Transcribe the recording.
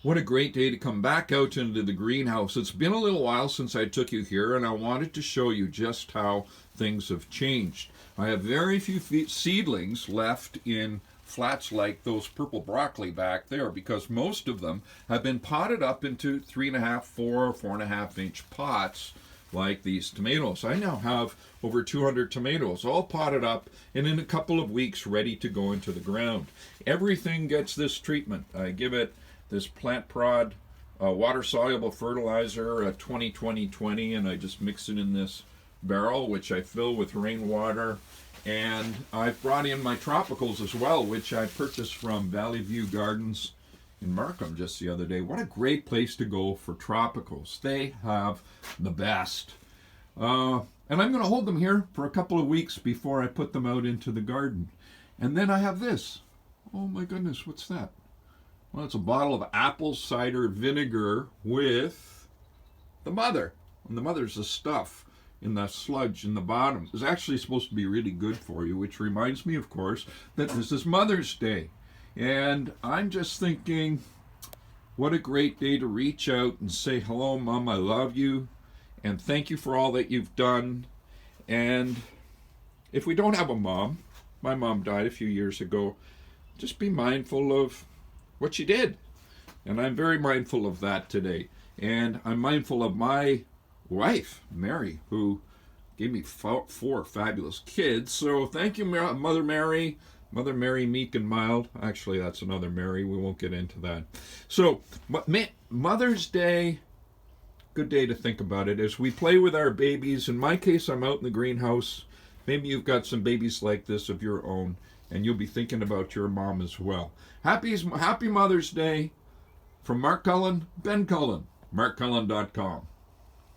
What a great day to come back out into the greenhouse. It's been a little while since I took you here, and I wanted to show you just how things have changed. I have very few seedlings left in flats like those purple broccoli back there because most of them have been potted up into 3.5, 4.5 inch pots like these tomatoes. I now have over 200 tomatoes all potted up and in a couple of weeks ready to go into the ground. Everything gets this treatment. I give it this Plant Prod water soluble fertilizer 20-20-20, and I just mix it in this barrel which I fill with rainwater. And I've brought in my tropicals as well, which I purchased from Valley View Gardens in Markham just the other day. What a great place to go for tropicals. They have the best. And I'm going to hold them here for a couple of weeks before I put them out into the garden. And then I have this. Oh my goodness, what's that? Well, it's a bottle of apple cider vinegar with the mother. And the mother's the stuff in the sludge in the bottom. It's actually supposed to be really good for you, which reminds me, of course, that this is Mother's Day. And I'm just thinking, what a great day to reach out and say, hello, Mom, I love you, and thank you for all that you've done. And if we don't have a mom, my mom died a few years ago, just be mindful of what she did. And I'm very mindful of that today. And I'm mindful of my wife, Mary, who gave me four fabulous kids. So thank you, Mother Mary. Mother Mary, meek and mild. Actually, that's another Mary. We won't get into that. So, Mother's Day, good day to think about it. As we play with our babies, in my case, I'm out in the greenhouse. Maybe you've got some babies like this of your own, and you'll be thinking about your mom as well. Happy Mother's Day from Mark Cullen, Ben Cullen, markcullen.com.